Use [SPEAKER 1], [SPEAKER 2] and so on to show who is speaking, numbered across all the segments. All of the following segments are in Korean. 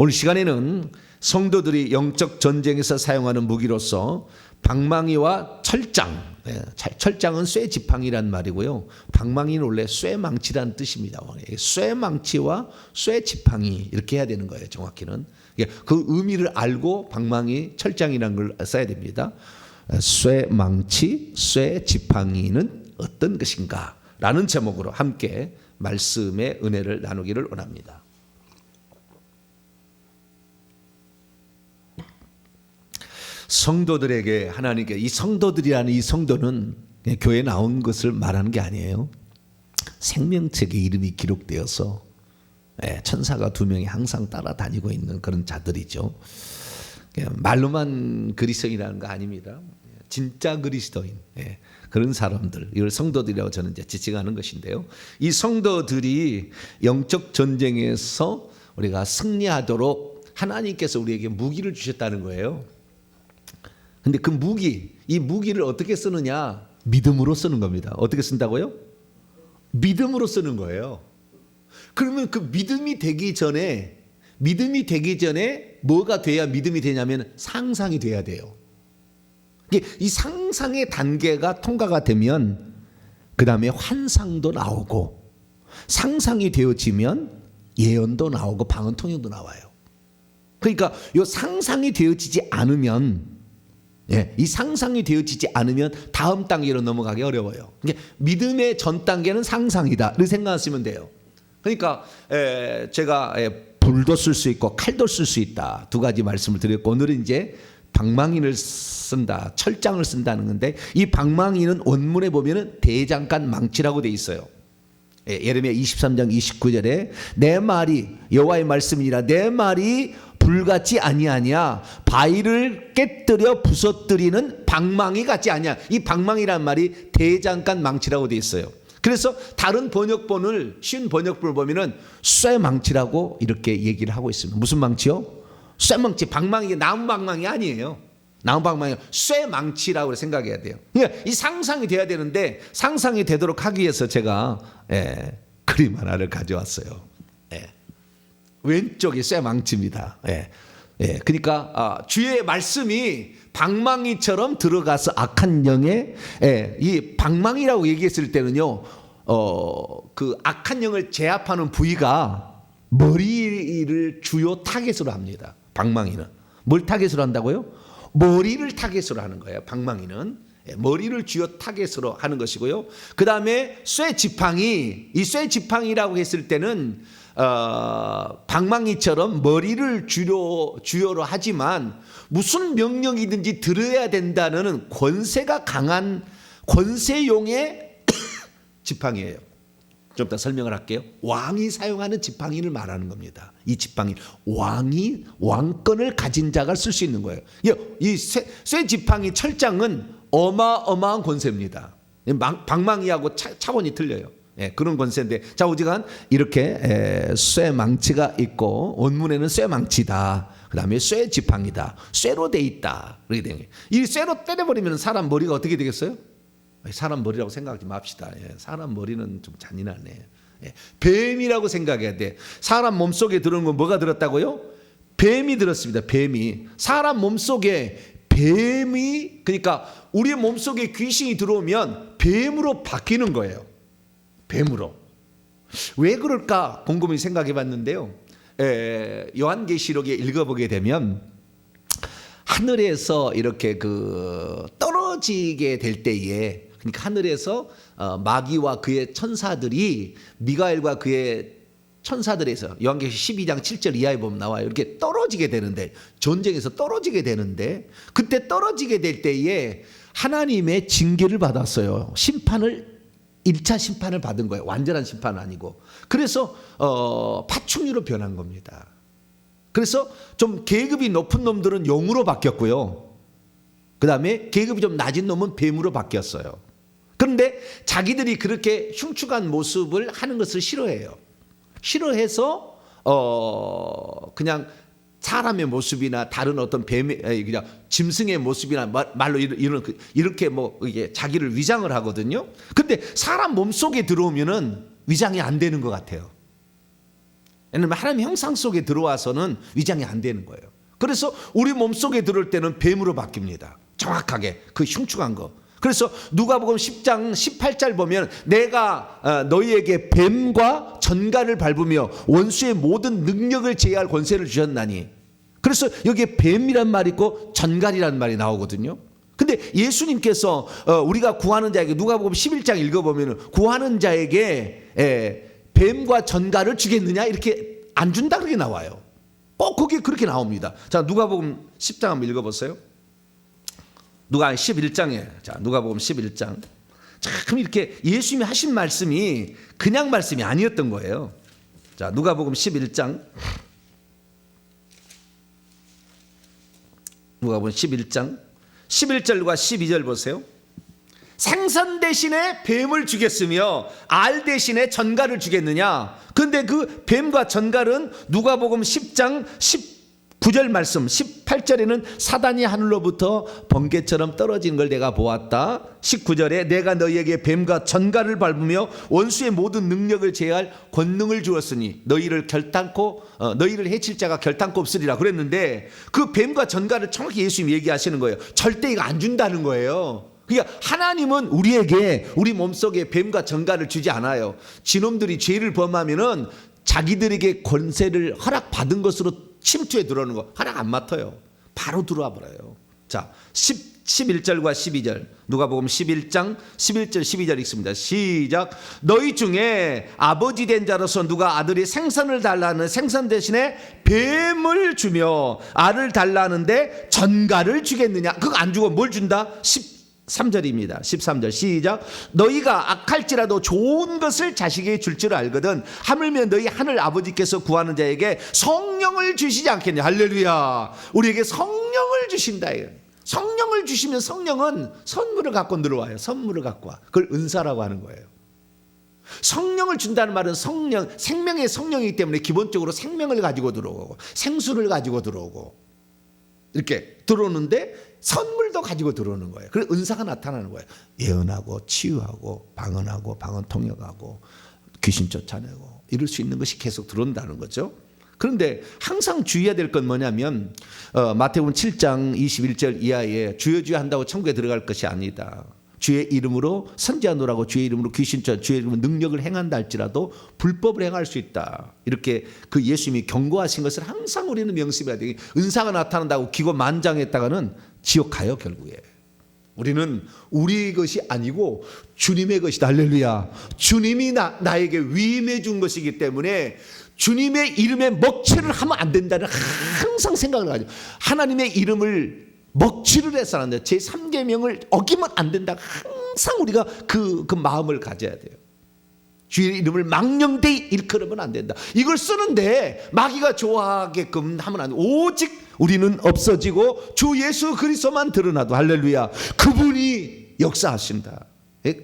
[SPEAKER 1] 오늘 시간에는 성도들이 영적 전쟁에서 사용하는 무기로서 방망이와 철장, 철장은 쇠지팡이란 말이고요. 방망이는 원래 쇠망치라는 뜻입니다. 쇠망치와 쇠지팡이 이렇게 해야 되는 거예요. 정확히는 그 의미를 알고 방망이, 철장이라는 걸 써야 됩니다. 쇠망치, 쇠지팡이는 어떤 것인가? 라는 제목으로 함께 말씀의 은혜를 나누기를 원합니다. 성도들에게 하나님께, 이 성도들이라는 이 성도는 교회에 나온 것을 말하는 게 아니에요. 생명책에 이름이 기록되어서 천사가 2명이 항상 따라다니고 있는 그런 자들이죠. 말로만 그리스도인이라는 거 아닙니다. 진짜 그리스도인, 그런 사람들, 이걸 성도들이라고 저는 이제 지칭하는 것인데요. 이 성도들이 영적 전쟁에서 우리가 승리하도록 하나님께서 우리에게 무기를 주셨다는 거예요. 근데 그 무기, 이 무기를 어떻게 쓰느냐? 믿음으로 쓰는 겁니다. 어떻게 쓴다고요? 믿음으로 쓰는 거예요. 그러면 그 믿음이 되기 전에 뭐가 돼야 믿음이 되냐면 상상이 돼야 돼요. 이 상상의 단계가 통과가 되면 그 다음에 환상도 나오고, 상상이 되어지면 예언도 나오고 방언 통역도 나와요. 그러니까 이 상상이 되어지지 않으면, 이 상상이 되어지지 않으면 다음 단계로 넘어가기 어려워요. 그러니까 믿음의 전 단계는 상상이다 이렇게 생각하시면 돼요. 그러니까 제가 불도 쓸 수 있고 칼도 쓸 수 있다, 2가지 말씀을 드렸고, 오늘은 이제 방망이를 쓴다, 철장을 쓴다는 건데, 이 방망이는 원문에 보면은 대장간 망치라고 돼 있어요. 예레미야 23장 29절에 내 말이, 여호와의 말씀이니라, 내 말이 불같이 아니하냐, 바위를 깨뜨려 부서뜨리는 방망이 같지 아니냐. 이 방망이란 말이 대장간 망치라고 돼 있어요. 그래서 다른 번역본을, 쉬운 번역본을 보면은 쇠망치라고 이렇게 얘기를 하고 있습니다. 무슨 망치요? 쇠망치. 방망이, 나무 방망이 아니에요. 나무 방망이, 쇠망치라고 생각해야 돼요. 그러니까 이 상상이 돼야 되는데, 상상이 되도록 하기 위해서 제가 그림 하나를 가져왔어요. 왼쪽이 쇠망치입니다. 그러니까 주의 말씀이 방망이처럼 들어가서 악한 영에, 이 방망이라고 얘기했을 때는요, 그 악한 영을 제압하는 부위가 머리를 주요 타겟으로 합니다. 방망이는 뭘 타겟으로 한다고요? 머리를 타겟으로 하는 거예요. 방망이는 머리를 주요 타겟으로 하는 것이고요. 그 다음에 쇠지팡이, 이 쇠지팡이라고 했을 때는 방망이처럼 머리를 주요로 하지만 무슨 명령이든지 들어야 된다는 권세가 강한 권세용의 지팡이에요. 좀 더 설명을 할게요. 왕이 사용하는 지팡이를 말하는 겁니다. 이 지팡이, 왕이 왕권을 가진 자가 쓸 수 있는 거예요. 이 쇠 지팡이, 철장은 어마어마한 권세입니다. 방망이하고 차원이 틀려요. 그런 권세인데, 자, 오지간 이렇게 쇠망치가 있고, 원문에는 쇠망치다, 그 다음에 쇠지팡이다, 쇠로 돼 있다, 그렇게 되는 거예요. 이 쇠로 때려버리면 사람 머리가 어떻게 되겠어요? 사람 머리라고 생각하지 맙시다. 사람 머리는 좀 잔인하네. 뱀이라고 생각해야 돼. 사람 몸속에 들어온 건 뭐가 들었다고요? 뱀이 들었습니다. 뱀이. 사람 몸속에 뱀이, 그러니까 우리 몸속에 귀신이 들어오면 뱀으로 바뀌는 거예요. 뱀으로. 왜 그럴까 곰곰이 생각해 봤는데요. 요한계시록에 읽어보게 되면 하늘에서 이렇게 떨어지게 될 때에, 그러니까 하늘에서 마귀와 그의 천사들이, 미가엘과 그의 천사들에서, 요한계시 12장 7절 이하에 보면 나와요. 이렇게 떨어지게 되는데, 전쟁에서 떨어지게 되는데, 그때 떨어지게 될 때에 하나님의 징계를 받았어요. 1차 심판을 받은 거예요. 완전한 심판은 아니고. 그래서 파충류로 변한 겁니다. 그래서 좀 계급이 높은 놈들은 용으로 바뀌었고요. 그 다음에 계급이 좀 낮은 놈은 뱀으로 바뀌었어요. 그런데 자기들이 그렇게 흉측한 모습을 하는 것을 싫어해요. 싫어해서 그냥 사람의 모습이나 다른 어떤 뱀의, 그냥 짐승의 모습이나 말로 이렇게 이게 자기를 위장을 하거든요. 근데 사람 몸속에 들어오면은 위장이 안 되는 것 같아요. 왜냐하면 하나님의 형상 속에 들어와서는 위장이 안 되는 거예요. 그래서 우리 몸속에 들어올 때는 뱀으로 바뀝니다. 정확하게 그 흉측한 거. 그래서 누가복음 10장 18절 보면 내가 너희에게 뱀과 전갈을 밟으며 원수의 모든 능력을 제어할 권세를 주셨나니. 그래서 여기에 뱀이란 말이 있고 전갈이라는 말이 나오거든요. 근데 예수님께서 우리가 구하는 자에게 누가복음 11장 읽어보면 구하는 자에게 뱀과 전갈을 주겠느냐 이렇게 안 준다 그렇게 나와요. 꼭 거기 그렇게 나옵니다. 자, 누가복음 10장 한번 읽어보세요. 누가 11장에 자 누가복음 11장. 참 이렇게 예수님이 하신 말씀이 그냥 말씀이 아니었던 거예요. 자, 누가복음 11장. 누가복음 11장 11절과 12절 보세요. 생선 대신에 뱀을 주겠으며 알 대신에 전갈을 주겠느냐. 그런데 그 뱀과 전갈은 누가복음 10장 19절 말씀 18절에는 사단이 하늘로부터 번개처럼 떨어지는 걸 내가 보았다. 19절에 내가 너희에게 뱀과 전갈을 밟으며 원수의 모든 능력을 제어할 권능을 주었으니 너희를 해칠 자가 결단코 없으리라 그랬는데 그 뱀과 전갈을 정확히 예수님이 얘기하시는 거예요. 절대 이거 안 준다는 거예요. 그러니까 하나님은 우리에게 우리 몸속에 뱀과 전갈을 주지 않아요. 진놈들이 죄를 범하면은 자기들에게 권세를 허락받은 것으로 침투해 들어오는 거 허락 안 맡아요. 바로 들어와 버려요. 자, 11절과 12절 누가복음 11장 11절 12절 읽습니다. 시작. 너희 중에 아버지 된 자로서 누가 아들이 생선을 달라는 생선 대신에 뱀을 주며 알을 달라는데 전갈을 주겠느냐. 그거 안 주고 뭘 준다? 13절입니다. 13절 시작. 너희가 악할지라도 좋은 것을 자식에게 줄 줄 알거든 하물며 너희 하늘 아버지께서 구하는 자에게 성령을 주시지 않겠냐. 할렐루야. 우리에게 성령을 주신다. 성령을 주시면 성령은 선물을 갖고 들어와요. 선물을 갖고 와. 그걸 은사라고 하는 거예요. 성령을 준다는 말은 성령, 생명의 성령이기 때문에 기본적으로 생명을 가지고 들어오고 생수를 가지고 들어오고 이렇게 들어오는데 선물도 가지고 들어오는 거예요. 그래서 은사가 나타나는 거예요. 예언하고 치유하고 방언하고 방언 통역하고 귀신 쫓아내고 이럴 수 있는 것이 계속 들어온다는 거죠. 그런데 항상 주의해야 될 건 뭐냐면 마태복음 7장 21절 이하에 주여 주여 한다고 천국에 들어갈 것이 아니다. 주의 이름으로 선지하노라고 주의 이름으로 귀신 쫓아 주의 이름으로 능력을 행한다 할지라도 불법을 행할 수 있다. 이렇게 그 예수님이 경고하신 것을 항상 우리는 명심해야 돼요. 은사가 나타난다고 기고만장했다가는 지옥 가요 결국에. 우리는 우리 것이 아니고 주님의 것이다. 할렐루야. 주님이 나에게 위임해 준 것이기 때문에 주님의 이름에 먹칠을 하면 안 된다는 항상 생각을 가지고 하나님의 이름을 먹칠을 해서는 안 돼요. 제3계명을 어기면 안 된다. 항상 우리가 그 마음을 가져야 돼요. 주의 이름을 망령되이 일컬으면 안 된다. 이걸 쓰는데 마귀가 좋아하게끔 하면 안 돼. 오직 우리는 없어지고 주 예수 그리스도만 드러나도 할렐루야. 그분이 역사하신다.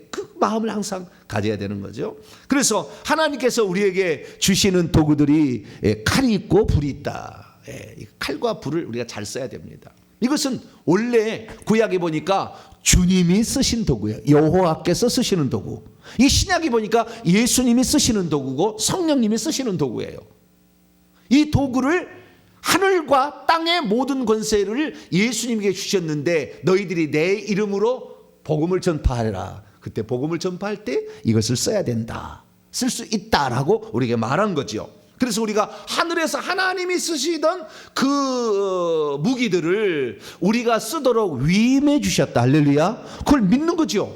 [SPEAKER 1] 그 마음을 항상 가져야 되는 거죠. 그래서 하나님께서 우리에게 주시는 도구들이 칼이 있고 불이 있다. 칼과 불을 우리가 잘 써야 됩니다. 이것은 원래 구약에 보니까 주님이 쓰신 도구예요. 여호와께서 쓰시는 도구. 이 신약에 보니까 예수님이 쓰시는 도구고 성령님이 쓰시는 도구예요. 이 도구를 하늘과 땅의 모든 권세를 예수님에게 주셨는데 너희들이 내 이름으로 복음을 전파하라. 그때 복음을 전파할 때 이것을 써야 된다. 쓸 수 있다라고 우리에게 말한 거죠. 그래서 우리가 하늘에서 하나님이 쓰시던 그 무기들을 우리가 쓰도록 위임해 주셨다. 할렐루야. 그걸 믿는 거죠.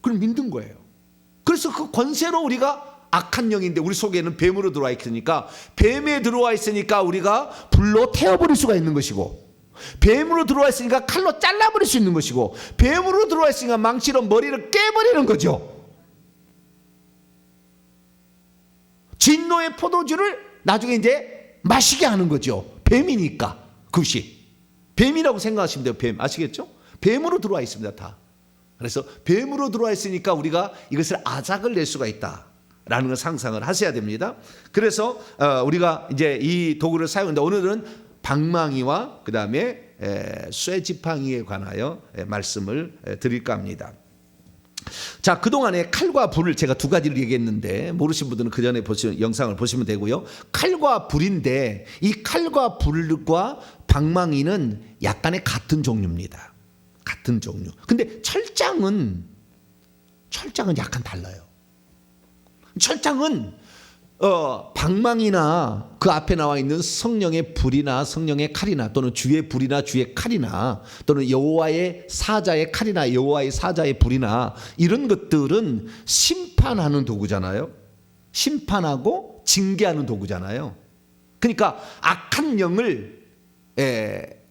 [SPEAKER 1] 그걸 믿는 거예요. 그래서 그 권세로 우리가 악한 영인데 우리 속에는 뱀으로 들어와 있으니까 뱀에 들어와 있으니까 우리가 불로 태워버릴 수가 있는 것이고 뱀으로 들어와 있으니까 칼로 잘라버릴 수 있는 것이고 뱀으로 들어와 있으니까 망치로 머리를 깨버리는 거죠. 진노의 포도주를 나중에 이제 마시게 하는 거죠. 뱀이니까 그것이 뱀이라고 생각하시면 돼요. 뱀 아시겠죠? 뱀으로 들어와 있습니다. 다. 그래서 뱀으로 들어와 있으니까 우리가 이것을 아작을 낼 수가 있다라는 걸 상상을 하셔야 됩니다. 그래서 우리가 이제 이 도구를 사용하는데 오늘은 방망이와 그 다음에 쇠지팡이에 관하여 말씀을 드릴까 합니다. 자, 그동안에 칼과 불을 제가 두 가지를 얘기했는데 모르신 분들은 그 전에 영상을 보시면 되고요. 칼과 불인데 이 칼과 불과 방망이는 약간의 같은 종류입니다. 같은 종류. 근데 철장은 약간 달라요. 철장은 방망이나 그 앞에 나와 있는 성령의 불이나 성령의 칼이나 또는 주의 불이나 주의 칼이나 또는 여호와의 사자의 칼이나 여호와의 사자의 불이나 이런 것들은 심판하는 도구잖아요. 심판하고 징계하는 도구잖아요. 그러니까 악한 영을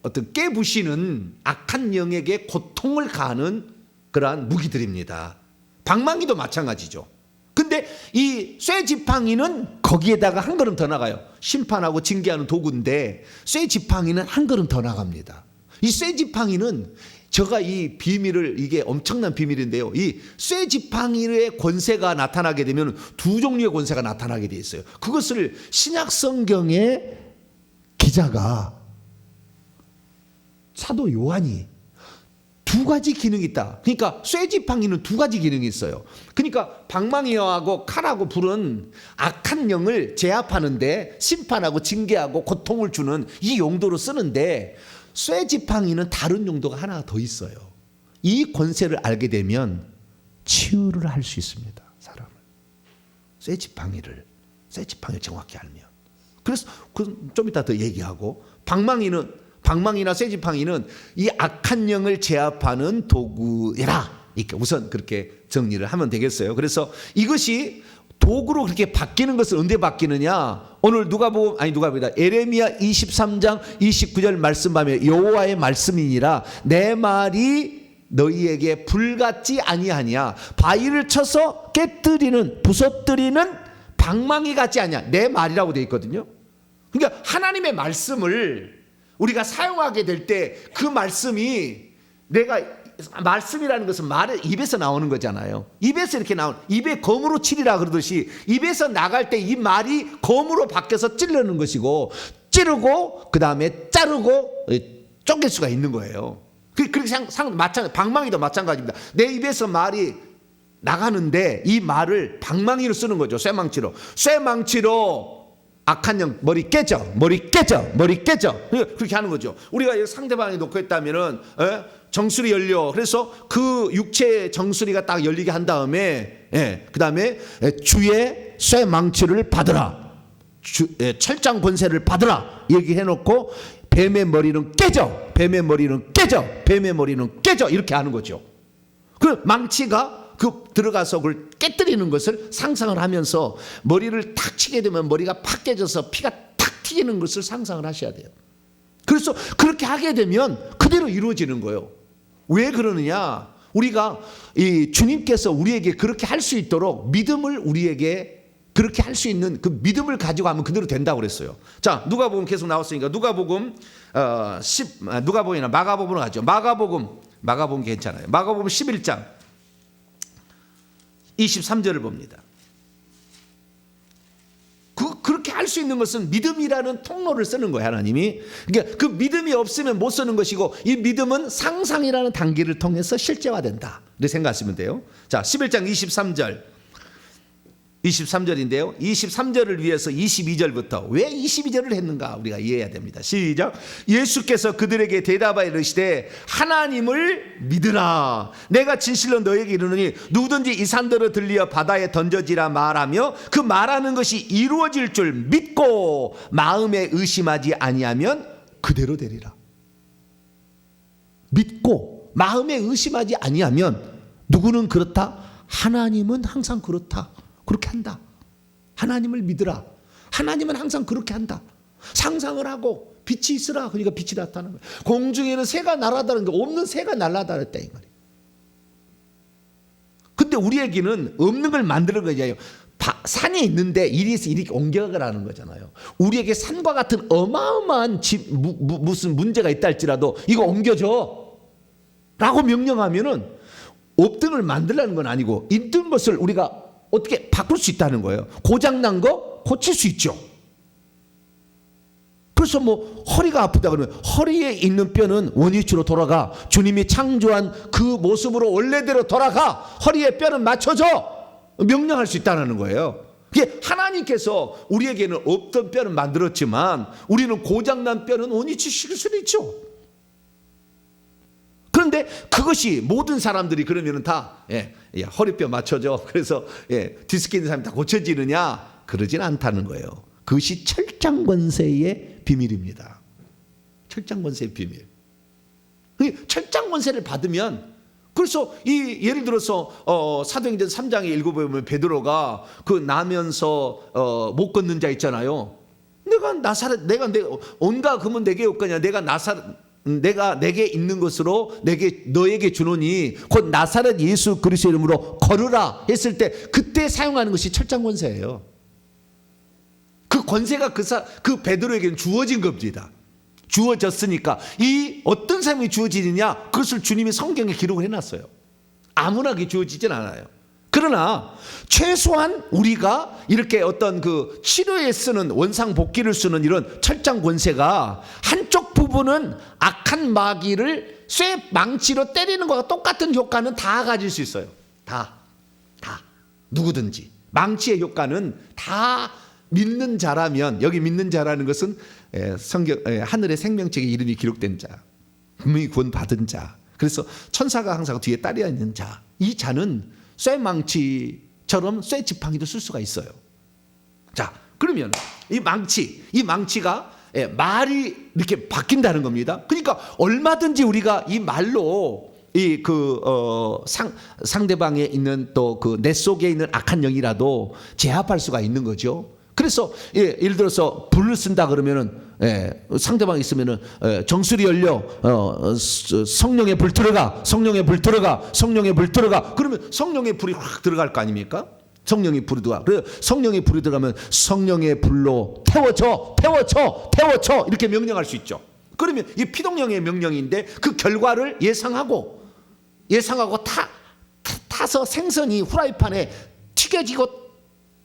[SPEAKER 1] 어떤 깨부시는 악한 영에게 고통을 가하는 그러한 무기들입니다. 방망이도 마찬가지죠. 근데 이 쇠지팡이는 거기에다가 한 걸음 더 나가요. 심판하고 징계하는 도구인데 쇠지팡이는 한 걸음 더 나갑니다. 이 쇠지팡이는 제가 이 비밀을, 이게 엄청난 비밀인데요. 이 쇠지팡이의 권세가 나타나게 되면 두 종류의 권세가 나타나게 돼 있어요. 그것을 신약 성경의 기자가 사도 요한이 두 가지 기능이 있다. 그러니까 쇠지팡이는 두 가지 기능이 있어요. 그러니까 방망이하고 칼하고 불은 악한 영을 제압하는데 심판하고 징계하고 고통을 주는 이 용도로 쓰는데 쇠지팡이는 다른 용도가 하나 더 있어요. 이 권세를 알게 되면 치유를 할 수 있습니다. 사람을. 쇠지팡이를 정확히 알면. 그래서 좀 이따 더 얘기하고 방망이나 쇠지팡이는 이 악한 영을 제압하는 도구라. 이렇게 우선 그렇게 정리를 하면 되겠어요. 그래서 이것이 도구로 그렇게 바뀌는 것은 언제 바뀌느냐? 오늘 에레미야 23장 29절 말씀 보면 여호와의 말씀이니라 내 말이 너희에게 불같지 아니하냐 바위를 쳐서 깨뜨리는 부서뜨리는 방망이 같지 아니냐 내 말이라고 되어 있거든요. 그러니까 하나님의 말씀을 우리가 사용하게 될 때 그 말씀이 말씀이라는 것은 입에서 나오는 거잖아요. 입에서 이렇게 입에 검으로 치리라 그러듯이 입에서 나갈 때 이 말이 검으로 바뀌어서 찌르는 것이고 찌르고 그 다음에 자르고 쪼갤 수가 있는 거예요. 그렇게 마찬가지, 방망이도 마찬가지입니다. 내 입에서 말이 나가는데 이 말을 방망이로 쓰는 거죠. 쇠망치로 악한 영 머리 깨져 그렇게 하는 거죠. 우리가 상대방이 놓고 있다면은 정수리 열려. 그래서 그 육체의 정수리가 딱 열리게 한 다음에 그 다음에 주의 쇠망치를 받으라. 철장 권세를 받으라. 얘기해놓고 뱀의 머리는 깨져 이렇게 하는 거죠. 그 망치가 들어가서 그걸 깨뜨리는 것을 상상을 하면서 머리를 탁 치게 되면 머리가 팍 깨져서 피가 탁 튀기는 것을 상상을 하셔야 돼요. 그래서 그렇게 하게 되면 그대로 이루어지는 거예요. 왜 그러느냐? 우리가 이 주님께서 우리에게 그렇게 할 수 있도록 믿음을 우리에게 그렇게 할 수 있는 그 믿음을 가지고 하면 그대로 된다고 그랬어요. 자, 누가복음 계속 나왔으니까 누가복음이나 마가복음으로 가죠. 마가복음 괜찮아요. 마가복음 11장 23절을 봅니다. 그렇게 할 수 있는 것은 믿음이라는 통로를 쓰는 거예요. 하나님이. 그러니까 그 믿음이 없으면 못 쓰는 것이고 이 믿음은 상상이라는 단계를 통해서 실제화된다. 이렇게 생각하시면 돼요. 자, 11장 23절인데요. 23절을 위해서 22절부터 왜 22절을 했는가 우리가 이해해야 됩니다. 시작. 예수께서 그들에게 대답하여 이르시되 하나님을 믿으라. 내가 진실로 너에게 이르노니 누구든지 이 산들을 들리어 바다에 던져지라 말하며 그 말하는 것이 이루어질 줄 믿고 마음에 의심하지 아니하면 그대로 되리라. 믿고 마음에 의심하지 아니하면 누구는 그렇다. 하나님은 항상 그렇다. 그렇게 한다. 하나님을 믿으라. 하나님은 항상 그렇게 한다. 상상을 하고 빛이 있으라. 그러니까 빛이 나타나는 거예요. 공중에는 새가 날아다니는 게 없는 새가 날아다녔다 이 말이에요. 근데 우리에게는 없는 걸 만드는 거잖아요. 산에 있는데 이리에서 이렇게 옮겨가라는 거잖아요. 우리에게 산과 같은 어마어마한 무슨 문제가 있다 할지라도 이거 옮겨줘 라고 명령하면은 없던 걸 만들라는 건 아니고 있던 것을 우리가 어떻게 바꿀 수 있다는 거예요. 고장난 거 고칠 수 있죠. 그래서 뭐 허리가 아프다 그러면 허리에 있는 뼈는 원위치로 돌아가. 주님이 창조한 그 모습으로 원래대로 돌아가. 허리에 뼈는 맞춰져. 명령할 수 있다는 거예요. 이게 하나님께서 우리에게는 없던 뼈는 만들었지만 우리는 고장난 뼈는 원위치 시킬 수도 있죠. 그런데 그것이 모든 사람들이 그러면 다 허리뼈 맞춰줘. 그래서 디스크 있는 사람이 다 고쳐지느냐? 그러진 않다는 거예요. 그것이 철장권세의 비밀입니다. 철장권세의 비밀. 철장권세를 받으면 그래서 예를 들어서 사도행전 3장에 읽어보면 베드로가 그 나면서 못 걷는 자 있잖아요. 내가 온갖 금은 내게 없거냐. 내가 내게 있는 것으로 너에게 주노니 곧 나사렛 예수 그리스도의 이름으로 걸으라 했을 때 그때 사용하는 것이 철장권세예요. 그 권세가 그 베드로에게는 주어진 겁니다. 주어졌으니까 이 어떤 사람이 주어지느냐 그것을 주님이 성경에 기록을 해놨어요. 아무나게 주어지진 않아요. 그러나 최소한 우리가 이렇게 어떤 그 치료에 쓰는 원상복귀를 쓰는 이런 철장 권세가 한쪽 부분은 악한 마귀를 쇠 망치로 때리는 것과 똑같은 효과는 다 가질 수 있어요. 다 누구든지 망치의 효과는 다 믿는 자라면, 여기 믿는 자라는 것은 성경 하늘의 생명책에 이름이 기록된 자, 분명히 구원 받은 자. 그래서 천사가 항상 뒤에 따라 있는 자. 이 자는 쇠망치처럼 쇠지팡이도 쓸 수가 있어요. 자, 그러면 이 망치가 말이 이렇게 바뀐다는 겁니다. 그러니까 얼마든지 우리가 이 말로 상대방에 있는 또 그 내 속에 있는 악한 영이라도 제압할 수가 있는 거죠. 그래서 예를 들어서 불을 쓴다 그러면은 상대방이 있으면은 정수리 열려 성령의 불 들어가, 성령의 불 들어가, 성령의 불 들어가. 그러면 성령의 불이 확 들어갈 거 아닙니까? 성령의 불이 들어가. 그래서 성령의 불이 들어가면 성령의 불로 태워져 이렇게 명령할 수 있죠. 그러면 이 피동령의 명령인데 그 결과를 예상하고 타서 생선이 후라이팬에 튀겨지고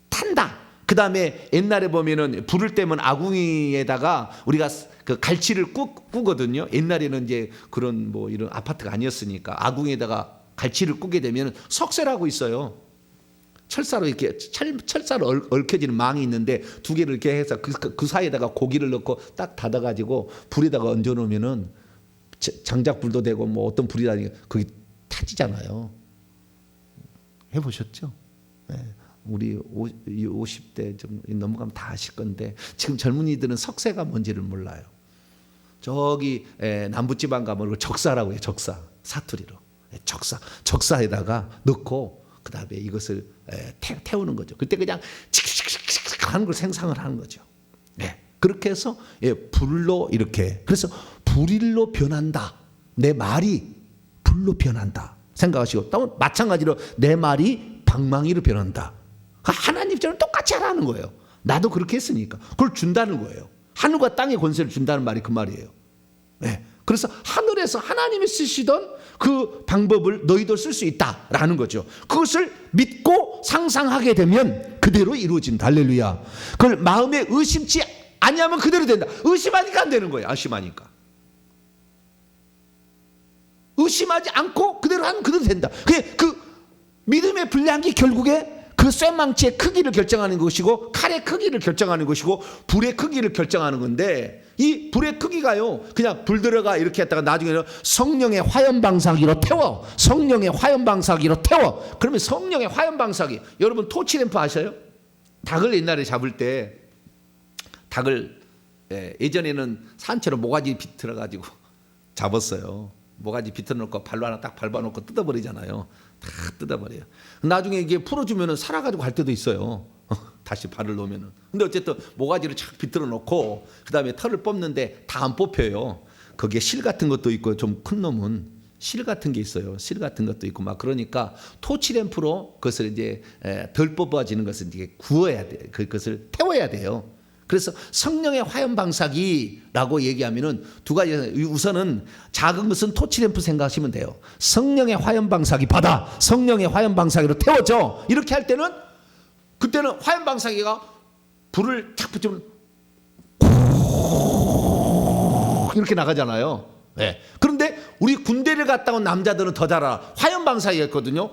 [SPEAKER 1] 탄다. 그 다음에 옛날에 보면은 불을 떼면 아궁이에다가 우리가 그 갈치를 꾸거든요. 옛날에는 이제 그런 뭐 이런 아파트가 아니었으니까 아궁이에다가 갈치를 꾸게 되면 석쇠라고 있어요. 철사로 이렇게 철사로 얽혀지는 망이 있는데 두 개를 이렇게 해서 그 사이에다가 고기를 넣고 딱 닫아가지고 불에다가 얹어 놓으면은 장작 불도 되고 뭐 어떤 불이라니 그게 타지잖아요. 해보셨죠? 네. 우리 50대 좀 넘어가면 다 아실 건데 지금 젊은이들은 석쇠가 뭔지를 몰라요. 저기 남부지방 가면 적사라고 해요. 적사, 사투리로 적사에다가 넣고 그 다음에 이것을 태우는 거죠. 그때 그냥 칙칙칙칙 하는 걸 생상을 하는 거죠. 그렇게 해서 불로 이렇게, 그래서 불일로 변한다. 내 말이 불로 변한다 생각하시고, 또 마찬가지로 내 말이 방망이로 변한다. 하나님처럼 똑같이 하라는 거예요. 나도 그렇게 했으니까 그걸 준다는 거예요. 하늘과 땅의 권세를 준다는 말이 그 말이에요. 그래서 하늘에서 하나님이 쓰시던 그 방법을 너희도 쓸 수 있다라는 거죠. 그것을 믿고 상상하게 되면 그대로 이루어진다. 할렐루야. 그걸 마음에 의심치 아니하면 그대로 된다. 의심하니까 안 되는 거예요. 의심하지 않고 그대로 하면 그대로 된다. 그 믿음의 분량이 결국에 그 쇠망치의 크기를 결정하는 것이고 칼의 크기를 결정하는 것이고 불의 크기를 결정하는 건데, 이 불의 크기가요 그냥 불 들어가 이렇게 했다가 나중에는 성령의 화염방사기로 태워, 그러면 성령의 화염방사기, 여러분 토치램프 아셔요? 닭을 옛날에 잡을 때 닭을 예전에는 산채로 모가지 비틀어 가지고 잡았어요. 모가지 비틀어 놓고 발로 하나 딱 밟아놓고 뜯어버리잖아요. 다 뜯어버려요. 나중에 이게 풀어주면은 살아가지고 갈 때도 있어요. 다시 발을 놓으면은. 근데 어쨌든 모가지를 착 비틀어 놓고 그 다음에 털을 뽑는데 다 안 뽑혀요. 거기에 실 같은 것도 있고 좀 큰 놈은 실 같은 게 있어요. 실 같은 것도 있고 막 그러니까 토치램프로 그것을 이제 덜 뽑아지는 것을 이제 구워야 돼. 그것을 태워야 돼요. 그래서 성령의 화염방사기라고 얘기하면은 두 가지. 우선은 작은 것은 토치램프 생각하시면 돼요. 성령의 화염방사기 받아, 성령의 화염방사기로 태워져. 이렇게 할 때는 그때는 화염방사기가 불을 탁 붙이면 이렇게 나가잖아요. 네. 그런데 우리 군대를 갔다 온 남자들은 더 잘 알아. 화염방사기였거든요.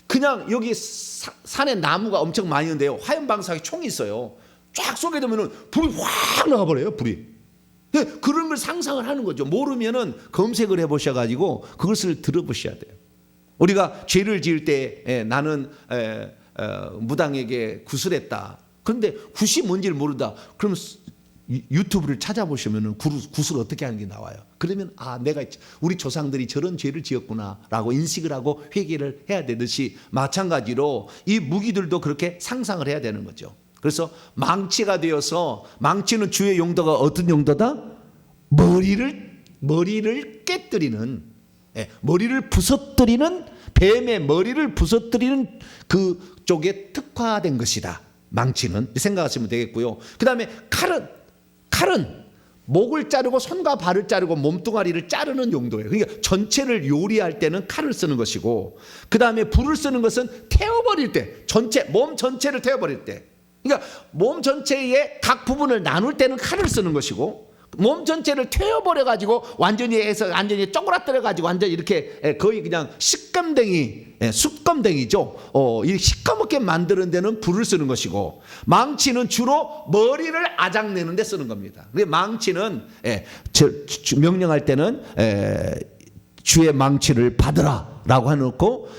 [SPEAKER 1] 그냥 여기 산에 나무가 엄청 많이 있는데요, 화염방사기 총이 있어요. 쫙 쏘게 되면 불이 확 나가버려요. 불이. 그런 걸 상상을 하는 거죠. 모르면은 검색을 해보셔가지고 그것을 들어보셔야 돼요. 우리가 죄를 지을 때 나는 무당에게 구슬했다. 그런데 굿이 뭔지를 모른다. 그럼 유튜브를 찾아보시면 굿을 어떻게 하는 게 나와요. 그러면 내가 우리 조상들이 저런 죄를 지었구나라고 인식을 하고 회개를 해야 되듯이, 마찬가지로 이 무기들도 그렇게 상상을 해야 되는 거죠. 그래서 망치가 되어서, 망치는 주의 용도가 어떤 용도다? 머리를 깨뜨리는, 머리를 부서뜨리는, 뱀의 머리를 부서뜨리는 그쪽에 특화된 것이다. 망치는 생각하시면 되겠고요. 그 다음에 칼은 목을 자르고 손과 발을 자르고 몸뚱아리를 자르는 용도예요. 그러니까 전체를 요리할 때는 칼을 쓰는 것이고, 그 다음에 불을 쓰는 것은 태워버릴 때, 몸 전체를 태워버릴 때, 그러니까 몸 전체의 각 부분을 나눌 때는 칼을 쓰는 것이고, 몸 전체를 태워버려 가지고 완전히 쪼그라뜨려 가지고 완전히 이렇게 거의 그냥 숯검댕이죠. 이 시커멓게 만드는 데는 불을 쓰는 것이고, 망치는 주로 머리를 아작내는 데 쓰는 겁니다. 망치는 명령할 때는 주의 망치를 받으라라고 해놓고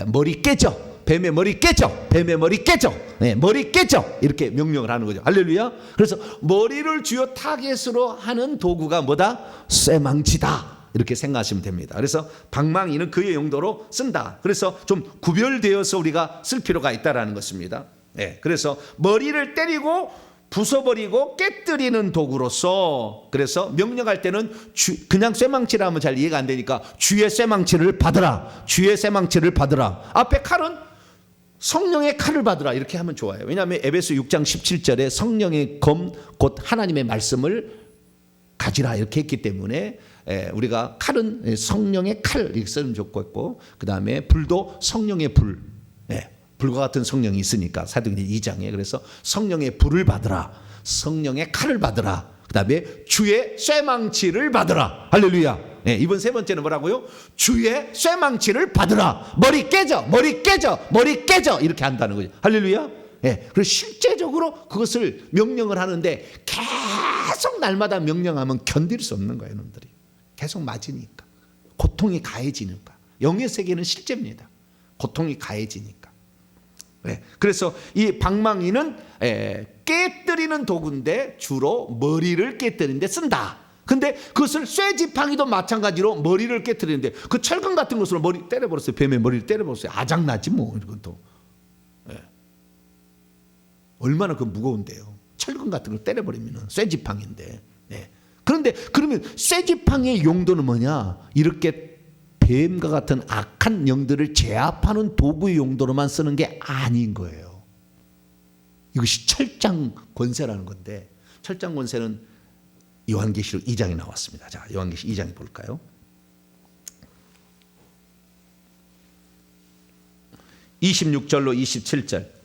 [SPEAKER 1] 머리 깨져. 뱀의 머리 깨져. 뱀의 머리 깨져. 머리 깨져. 이렇게 명령을 하는 거죠. 할렐루야. 그래서 머리를 주요 타겟으로 하는 도구가 뭐다? 쇠망치다. 이렇게 생각하시면 됩니다. 그래서 방망이는 그의 용도로 쓴다. 그래서 좀 구별되어서 우리가 쓸 필요가 있다라는 것입니다. 그래서 머리를 때리고 부숴버리고 깨뜨리는 도구로서, 그래서 명령할 때는 그냥 쇠망치라 하면 잘 이해가 안 되니까 주의 쇠망치를 받으라. 주의 쇠망치를 받으라. 앞에 칼은 성령의 칼을 받으라 이렇게 하면 좋아요. 왜냐하면 에베소 6장 17절에 성령의 검 곧 하나님의 말씀을 가지라 이렇게 했기 때문에 우리가 칼은 성령의 칼 이렇게 쓰면 좋겠고, 그 다음에 불도 성령의 불, 불과 같은 성령이 있으니까 사도행전 2장에, 그래서 성령의 불을 받으라, 성령의 칼을 받으라, 그 다음에 주의 쇠망치를 받으라. 할렐루야. 이번 세 번째는 뭐라고요? 주의 쇠망치를 받으라. 머리 깨져, 머리 깨져, 머리 깨져 이렇게 한다는 거죠. 할렐루야. 그래서 실제적으로 그것을 명령을 하는데, 계속 날마다 명령하면 견딜 수 없는 거예요. 놈들이 계속 맞으니까 고통이 가해지니까. 영의 세계는 실제입니다. 고통이 가해지니까. 그래서 이 방망이는 깨뜨리는 도구인데 주로 머리를 깨뜨리는 데 쓴다. 근데 그것을 쇠지팡이도 마찬가지로 머리를 깨뜨리는데, 그 철근 같은 것으로 머리 때려버렸어요. 뱀의 머리를 때려버렸어요. 아작나지 뭐. 이것도 얼마나 그 무거운데요. 철근 같은 걸 때려버리면 쇠지팡이인데. 그런데 그러면 쇠지팡이의 용도는 뭐냐? 이렇게 뱀과 같은 악한 영들을 제압하는 도구의 용도로만 쓰는 게 아닌 거예요. 이것이 철장 권세라는 건데, 철장 권세는 요한계시록 2장에 나왔습니다. 자, 요한계시록 2장에 볼까요? (26절로 27절)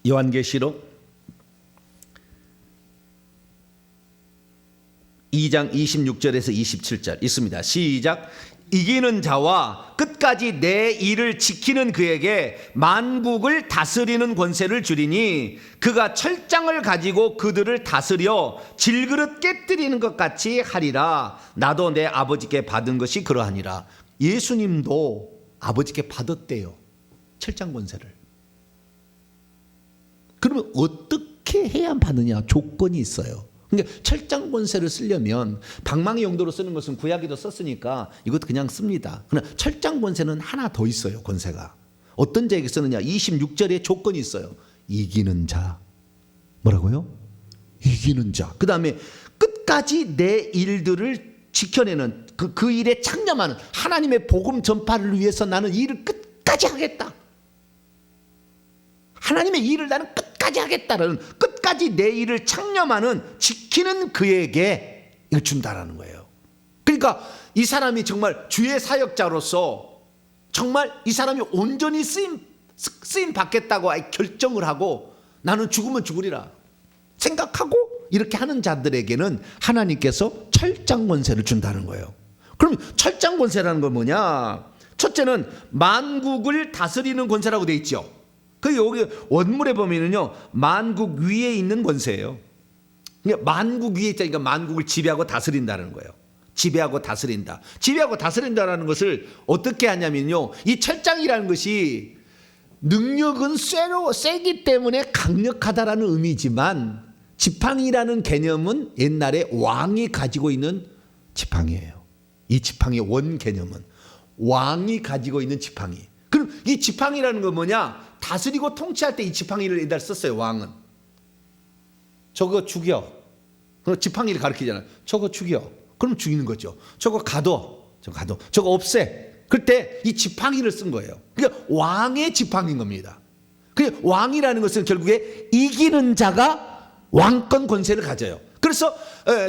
[SPEAKER 1] 요한계시록 2장 26절에서 27절 있습니다. 시작. 이기는 자와 끝까지 내 일을 지키는 그에게 만국을 다스리는 권세를 주리니, 그가 철장을 가지고 그들을 다스려 질그릇 깨뜨리는 것 같이 하리라. 나도 내 아버지께 받은 것이 그러하니라. 예수님도 아버지께 받았대요, 철장 권세를. 그러면 어떻게 해야 받느냐? 조건이 있어요. 그러니까 철장 권세를 쓰려면, 방망이 용도로 쓰는 것은 구약에도 썼으니까 이것도 그냥 씁니다. 그러나 철장 권세는 하나 더 있어요. 권세가 어떤 자에게 쓰느냐? 26절에 조건이 있어요. 이기는 자. 뭐라고요? 이기는 자. 그 다음에 끝까지 내 일들을 지켜내는, 그 일에 창념하는, 하나님의 복음 전파를 위해서 나는 이 일을 끝까지 하겠다. 하나님의 일을 나는 끝까지 하겠다는, 끝까지 내 일을 창념하는, 지키는 그에게 이걸 준다라는 거예요. 그러니까 이 사람이 정말 주의 사역자로서 정말 이 사람이 온전히 쓰임 받겠다고 결정을 하고 나는 죽으면 죽으리라 생각하고 이렇게 하는 자들에게는 하나님께서 철장 권세를 준다는 거예요. 그럼 철장 권세라는 건 뭐냐? 첫째는 만국을 다스리는 권세라고 돼 있죠. 그 여기 원문에 보면은요, 만국 위에 있는 권세예요. 그러니까 만국 위에 있다니까 만국을 지배하고 다스린다는 거예요. 지배하고 다스린다. 지배하고 다스린다라는 것을 어떻게 하냐면요, 이 철장이라는 것이 능력은 세기 때문에 강력하다라는 의미지만 지팡이라는 개념은 옛날에 왕이 가지고 있는 지팡이에요. 이 지팡이의 원 개념은 왕이 가지고 있는 지팡이. 그럼 이 지팡이라는 건 뭐냐? 다스리고 통치할 때 이 지팡이를 옛날에 썼어요. 왕은 저거 죽여, 지팡이를 가리키잖아요. 저거 죽여, 그럼 죽이는 거죠. 저거 가둬, 저거 없애. 그때 이 지팡이를 쓴 거예요. 그러니까 왕의 지팡이인 겁니다. 그 왕이라는 것은 결국에 이기는 자가 왕권 권세를 가져요. 그래서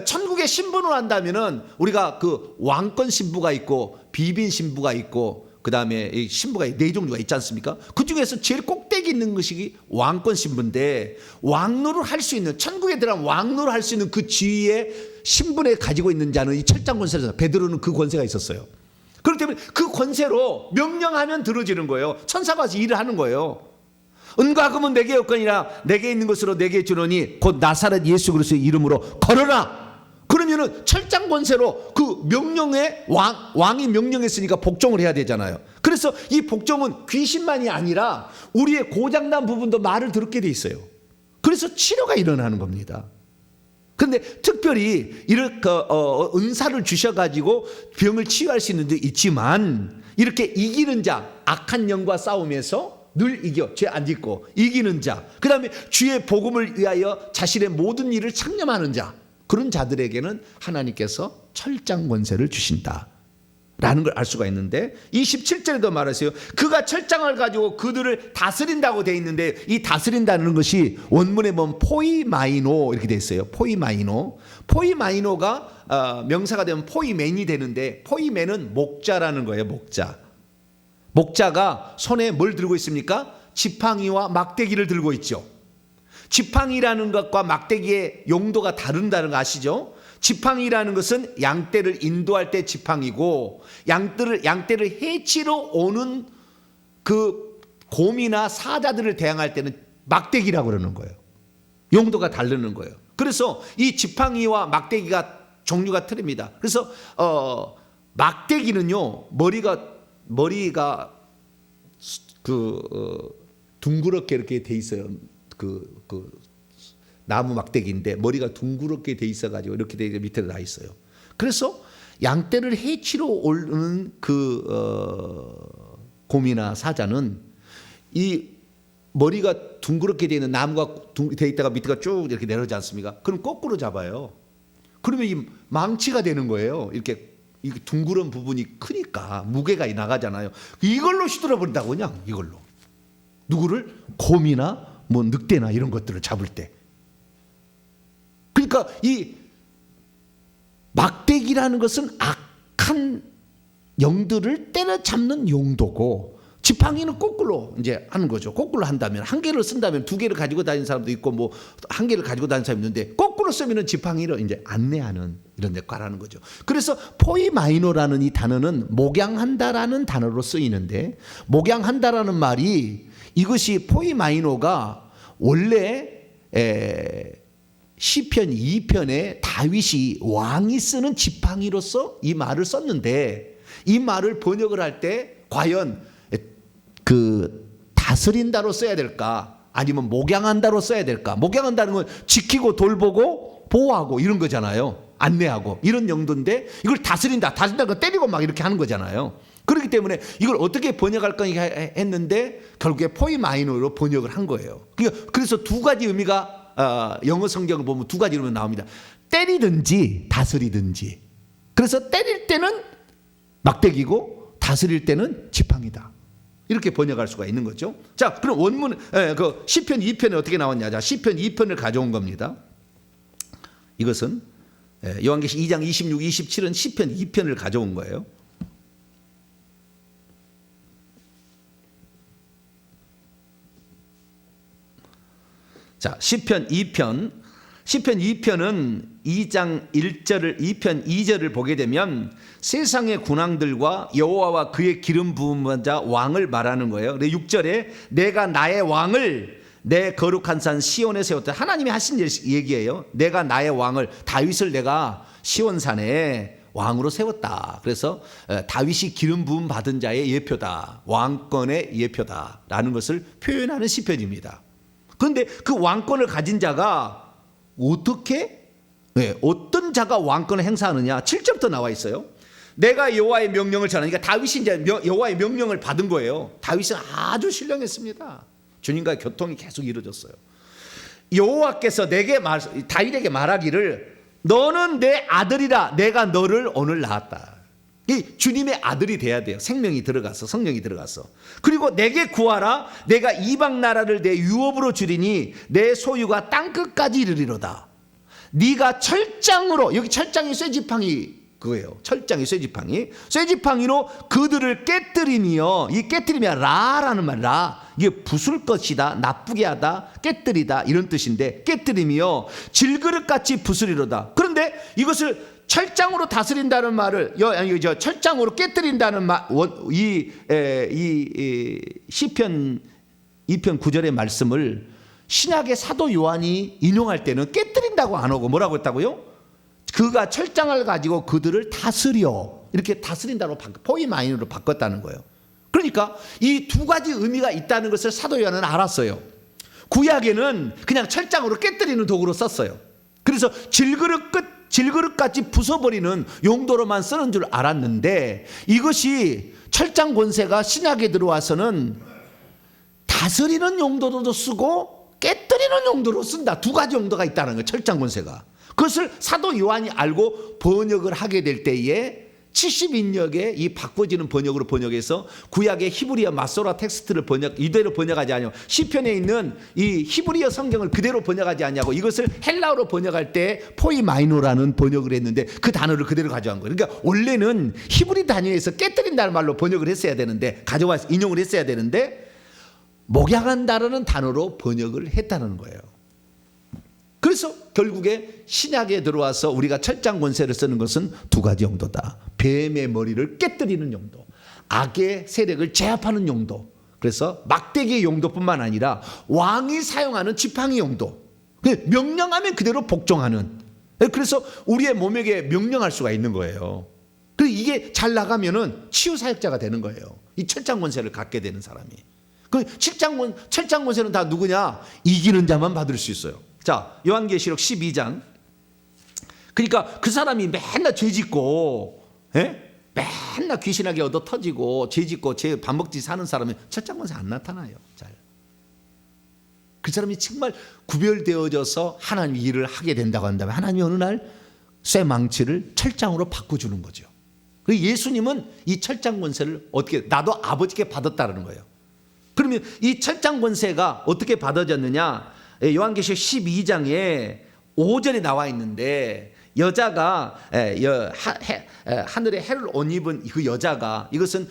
[SPEAKER 1] 천국의 신분을 한다면은 우리가 그 왕권 신부가 있고 비빈 신부가 있고 그 다음에 신부가 네 종류가 있지 않습니까? 그 중에서 제일 꼭대기 있는 것이 왕권 신부인데, 왕노를 할 수 있는, 천국에 들어가면 왕노를 할 수 있는 그 지위의 신분에 가지고 있는 자는 이 철장 권세를, 베드로는 그 권세가 있었어요. 그렇기 때문에 그 권세로 명령하면 들어지는 거예요. 천사가 와서 일을 하는 거예요. 은과 금은 내게 없거니와 내게 있는 것으로 내게 주노니 곧 나사렛 예수 그리스도의 이름으로 걸어라. 그러면은 철장 권세로 그 명령에 왕이 명령했으니까 복종을 해야 되잖아요. 그래서 이 복종은 귀신만이 아니라 우리의 고장난 부분도 말을 듣게 돼 있어요. 그래서 치료가 일어나는 겁니다. 그런데 특별히 이렇게 은사를 주셔가지고 병을 치유할 수 있는 데 있지만, 이렇게 이기는 자, 악한 영과 싸움에서 늘 이겨, 죄 안 짓고 이기는 자, 그 다음에 주의 복음을 위하여 자신의 모든 일을 창념하는 자, 그런 자들에게는 하나님께서 철장 권세를 주신다 라는 걸 알 수가 있는데, 27절에도 말하세요. 그가 철장을 가지고 그들을 다스린다고 되어 있는데, 이 다스린다는 것이 원문에 보면 포이마이노 이렇게 되어 있어요. 포이마이노가 명사가 되면 포이맨이 되는데, 포이맨은 목자라는 거예요. 목자가 손에 뭘 들고 있습니까? 지팡이와 막대기를 들고 있죠. 지팡이라는 것과 막대기의 용도가 다른다는 거 아시죠? 지팡이라는 것은 양떼를 인도할 때 지팡이고, 양떼를 해치러 오는 그 곰이나 사자들을 대항할 때는 막대기라고 그러는 거예요. 용도가 다르는 거예요. 그래서 이 지팡이와 막대기가 종류가 틀립니다. 그래서 막대기는요, 머리가 둥그렇게 이렇게 돼 있어요. 나무 막대기인데 머리가 둥그렇게 돼 있어가지고 이렇게 돼 밑에 나 있어요. 그래서 양떼를 해치러 오는 곰이나 사자는 이 머리가 둥그렇게 돼 있는 나무가 돼 있다가 밑에가 쭉 이렇게 내려오지 않습니까? 그럼 거꾸로 잡아요. 그러면 이 망치가 되는 거예요. 이렇게 둥그런 부분이 크니까 무게가 나가잖아요. 이걸로 휘둘러 버린다고, 그냥 이걸로. 누구를? 곰이나 뭐 늑대나 이런 것들을 잡을 때. 그러니까 이 막대기라는 것은 악한 영들을 때려잡는 용도고, 지팡이는 거꾸로 이제 하는 거죠. 거꾸로 한다면, 한 개를 쓴다면 두 개를 가지고 다니는 사람도 있고, 뭐 한 개를 가지고 다니는 사람이 있는데, 거꾸로 쓰면은 지팡이를 이제 안내하는 이런 역할을 하는 거죠. 그래서 포이마이노라는 이 단어는 목양한다라는 단어로 쓰이는데, 목양한다라는 말이, 이것이 포이마이노가 원래 시편 2편에 다윗이 왕이 쓰는 지팡이로서 이 말을 썼는데, 이 말을 번역을 할 때 과연 다스린다로 써야 될까, 아니면 목양한다로 써야 될까? 목양한다는 건 지키고 돌보고 보호하고 이런 거잖아요. 안내하고 이런 용도인데, 이걸 다스린다는 건 때리고 막 이렇게 하는 거잖아요. 그렇기 때문에 이걸 어떻게 번역할까 했는데 결국에 포이마이노로 번역을 한 거예요. 그래서 두 가지 의미가 영어 성경을 보면 두 가지 의미가 나옵니다. 때리든지 다스리든지. 그래서 때릴 때는 막대기고 다스릴 때는 지팡이다. 이렇게 번역할 수가 있는 거죠. 자, 그럼 원문 그 시편 2편에 어떻게 나왔냐? 자, 시편 2편을 가져온 겁니다. 이것은 요한계시록 2장 26, 27은 시편 2편을 가져온 거예요. 자, 시편 2편은 2장 1절을 2편 2절을 보게 되면 세상의 군왕들과 여호와와 그의 기름 부은 자 왕을 말하는 거예요. 6절에 내가 나의 왕을 내 거룩한 산 시온에 세웠다. 하나님이 하신 얘기예요. 내가 나의 왕을 다윗을 내가 시온산에 왕으로 세웠다. 그래서 다윗이 기름 부음 받은 자의 예표다. 왕권의 예표다라는 것을 표현하는 시편입니다. 그런데 그 왕권을 가진 자가 어떻게 어떤 자가 왕권을 행사하느냐? 7절부터 나와 있어요. 내가 여호와의 명령을 전하니까 다윗이 이제 여호와의 명령을 받은 거예요. 다윗은 아주 신령했습니다. 주님과의 교통이 계속 이루어졌어요. 여호와께서 다윗에게 말하기를 너는 내 아들이라 내가 너를 오늘 낳았다. 이 주님의 아들이 돼야 돼요. 생명이 들어가서 성령이 들어가서. 그리고 내게 구하라 내가 이방 나라를 내 유업으로 주리니 내 소유가 땅끝까지 이르리로다. 네가 철장으로, 여기 철장이 쇠지팡이 그거예요. 철장이 쇠지팡이로 그들을 깨뜨리며, 이 깨뜨리며 라라는 말, 라 이게 부술 것이다, 나쁘게 하다, 깨뜨리다 이런 뜻인데 깨뜨리며 질그릇같이 부수리로다. 그런데 이것을 철장으로 다스린다는 말을 철장으로 깨뜨린다는 말, 이 시편 2편 9절의 말씀을 신약의 사도 요한이 인용할 때는 깨뜨린다고 안 하고 뭐라고 했다고요? 그가 철장을 가지고 그들을 다스려, 이렇게 다스린다로 포이마인으로 바꿨다는 거예요. 그러니까 이 두 가지 의미가 있다는 것을 사도 요한은 알았어요. 구약에는 그냥 철장으로 깨뜨리는 도구로 썼어요. 그래서 질그릇같이 부숴버리는 용도로만 쓰는 줄 알았는데 이것이 철장 권세가 신약에 들어와서는 다스리는 용도로도 쓰고 깨뜨리는 용도로 쓴다. 두 가지 용도가 있다는 거예요. 철장 권세가. 그것을 사도 요한이 알고 번역을 하게 될 때에 70인역의 이 바꿔지는 번역으로 번역해서 구약의 히브리어 마소라 텍스트를 이대로 번역하지 않냐고, 시편에 있는 이 히브리어 성경을 그대로 번역하지 않냐고, 이것을 헬라어로 번역할 때 포이마이노라는 번역을 했는데 그 단어를 그대로 가져간 거예요. 그러니까 원래는 히브리 단위에서 깨뜨린다는 말로 번역을 했어야 되는데, 가져와서 인용을 했어야 되는데 목양한다라는 단어로 번역을 했다는 거예요. 그래서 결국에 신약에 들어와서 우리가 철장 권세를 쓰는 것은 두 가지 용도다. 뱀의 머리를 깨뜨리는 용도, 악의 세력을 제압하는 용도, 그래서 막대기의 용도뿐만 아니라 왕이 사용하는 지팡이 용도, 명령하면 그대로 복종하는, 그래서 우리의 몸에게 명령할 수가 있는 거예요. 그리고 이게 잘 나가면은 치유사역자가 되는 거예요. 이 철장 권세를 갖게 되는 사람이. 그 철장 권세는 다 누구냐? 이기는 자만 받을 수 있어요. 자, 요한계시록 12장. 그러니까 그 사람이 맨날 죄짓고, 맨날 귀신하게 얻어 터지고 죄짓고 밥 먹지 사는 사람이 철장 권세 안 나타나요. 잘. 그 사람이 정말 구별되어져서 하나님 일을 하게 된다고 한다면 하나님이 어느 날 쇠망치를 철장으로 바꿔주는 거죠. 예수님은 이 철장 권세를 어떻게, 나도 아버지께 받았다는 거예요. 그러면 이 철장 권세가 어떻게 받아졌느냐? 요한계시록 12장에 5절에 나와 있는데, 여자가 하늘에 해를 옷 입은 그 여자가, 이것은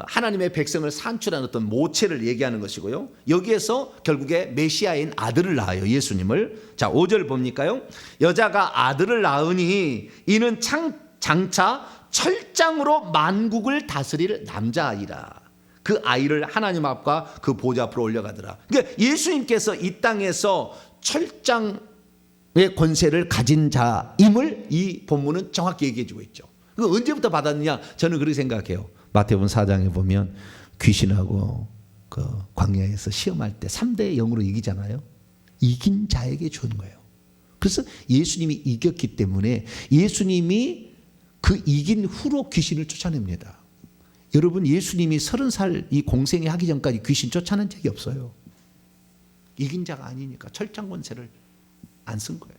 [SPEAKER 1] 하나님의 백성을 산출한 어떤 모체를 얘기하는 것이고요. 여기에서 결국에 메시아인 아들을 낳아요. 예수님을. 자, 5절 봅니까요? 여자가 아들을 낳으니 이는 장차 철장으로 만국을 다스릴 남자아이라. 그 아이를 하나님 앞과 그 보좌 앞으로 올려가더라. 그러니까 예수님께서 이 땅에서 철장의 권세를 가진 자임을 이 본문은 정확히 얘기해 주고 있죠. 그 언제부터 받았느냐? 저는 그렇게 생각해요. 마태복음 4장에 보면 귀신하고 그 광야에서 시험할 때 3대 0으로 이기잖아요. 이긴 자에게 주는 거예요. 그래서 예수님이 이겼기 때문에 예수님이 그 이긴 후로 귀신을 쫓아냅니다. 여러분, 예수님이 30살 이 공생에 하기 전까지 귀신 쫓아낸 적이 없어요. 이긴 자가 아니니까 철장 권세를 안 쓴 거예요.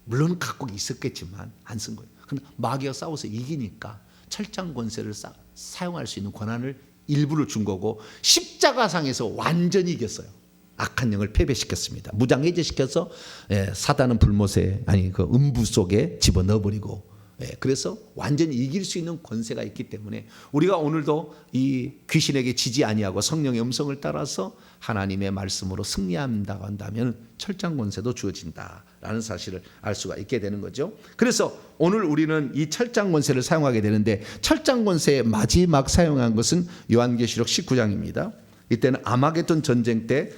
[SPEAKER 1] 물론 갖고 있었겠지만 안 쓴 거예요. 그러나 마귀와 싸워서 이기니까 철장 권세를 사용할 수 있는 권한을 일부를 준 거고, 십자가상에서 완전히 이겼어요. 악한 영을 패배시켰습니다. 무장해제시켜서 사단은 불못에, 그 음부 속에 집어넣어버리고 그래서 완전히 이길 수 있는 권세가 있기 때문에 우리가 오늘도 이 귀신에게 지지 아니하고 성령의 음성을 따라서 하나님의 말씀으로 승리한다고 한다면 철장 권세도 주어진다라는 사실을 알 수가 있게 되는 거죠. 그래서 오늘 우리는 이 철장 권세를 사용하게 되는데, 철장 권세의 마지막 사용한 것은 요한계시록 19장입니다. 이때는 아마겟돈 전쟁 때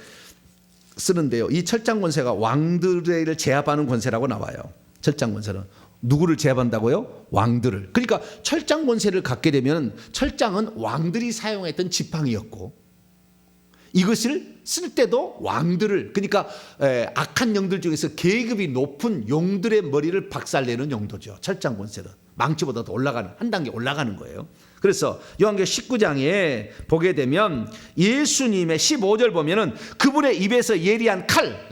[SPEAKER 1] 쓰는데요. 이 철장 권세가 왕들을 제압하는 권세라고 나와요. 철장 권세는 누구를 제압한다고요? 왕들을. 그러니까 철장 권세를 갖게 되면, 철장은 왕들이 사용했던 지팡이였고, 이것을 쓸 때도 왕들을, 그러니까 악한 영들 중에서 계급이 높은 용들의 머리를 박살내는 용도죠. 철장 권세는 망치보다 더 올라가는, 한 단계 올라가는 거예요. 그래서 요한계시록 19장에 보게 되면 예수님의 15절 보면은 그분의 입에서 예리한 칼,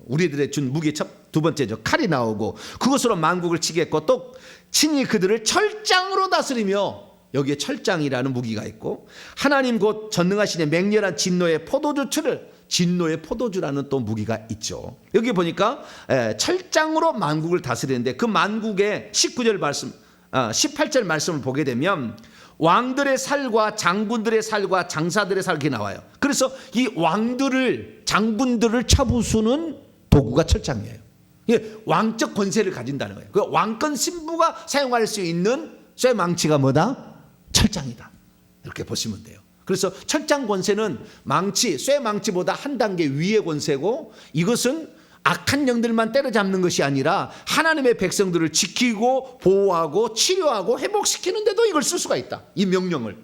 [SPEAKER 1] 우리들의 준 무기 두 번째죠. 칼이 나오고 그것으로 만국을 치겠고 또 친히 그들을 철장으로 다스리며, 여기에 철장이라는 무기가 있고, 하나님 곧 전능하시니 맹렬한 진노의 포도주라는 또 무기가 있죠. 여기 보니까 철장으로 만국을 다스리는데, 그 만국의 19절 말씀, 18절 말씀을 보게 되면 왕들의 살과 장군들의 살과 장사들의 살, 이렇게 나와요. 그래서 이 왕들을, 장군들을 쳐부수는 도구가 철장이에요. 왕적 권세를 가진다는 거예요. 그 왕권 신부가 사용할 수 있는 쇠망치가 뭐다? 철장이다. 이렇게 보시면 돼요. 그래서 철장 권세는 쇠망치보다 한 단계 위의 권세고, 이것은 악한 영들만 때려잡는 것이 아니라 하나님의 백성들을 지키고 보호하고 치료하고 회복시키는 데도 이걸 쓸 수가 있다. 이 명령을.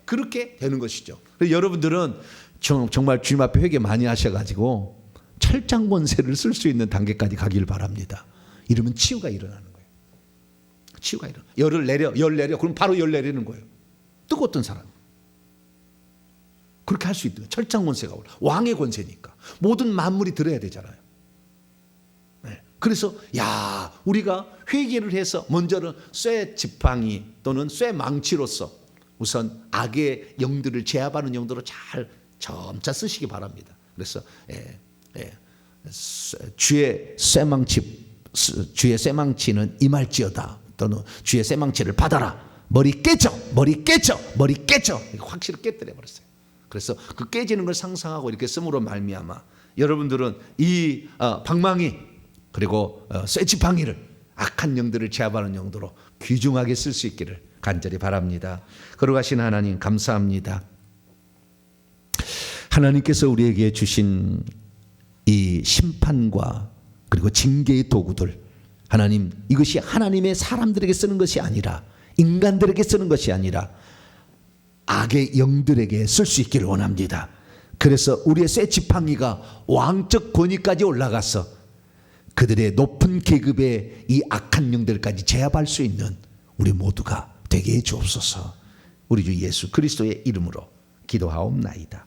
[SPEAKER 1] 그렇게 되는 것이죠. 그래서 여러분들은 정말 주님 앞에 회개 많이 하셔가지고 철장 권세를 쓸 수 있는 단계까지 가기를 바랍니다. 이러면 치유가 일어나는 거예요. 치유가 일어나. 열 내려. 그럼 바로 열 내리는 거예요. 뜨거웠던 사람. 그렇게 할 수 있는 철장 권세가 왕의 권세니까 모든 만물이 들어야 되잖아요. 그래서 우리가 회개를 해서 먼저는 쇠 지팡이 또는 쇠 망치로서 우선 악의 영들을 제압하는 용도로 잘 점차 쓰시기 바랍니다. 그래서 주의 쇠망치는 임할지어다, 또는 주의 쇠망치를 받아라. 머리 깨져. 확실히 깨뜨려 버렸어요. 그래서 그 깨지는 걸 상상하고 이렇게 쓰므로 말미암아 여러분들은 이 방망이 그리고 쇠지팡이를 악한 영들을 제압하는 용도로 귀중하게 쓸 수 있기를 간절히 바랍니다. 거룩하신 하나님, 감사합니다. 하나님께서 우리에게 주신 이 심판과 그리고 징계의 도구들, 하나님, 이것이 하나님의 사람들에게 쓰는 것이 아니라, 인간들에게 쓰는 것이 아니라 악의 영들에게 쓸 수 있기를 원합니다. 그래서 우리의 쇠 지팡이가 왕적 권위까지 올라가서 그들의 높은 계급의 이 악한 영들까지 제압할 수 있는 우리 모두가 되게 해 주옵소서. 우리 주 예수 그리스도의 이름으로 기도하옵나이다.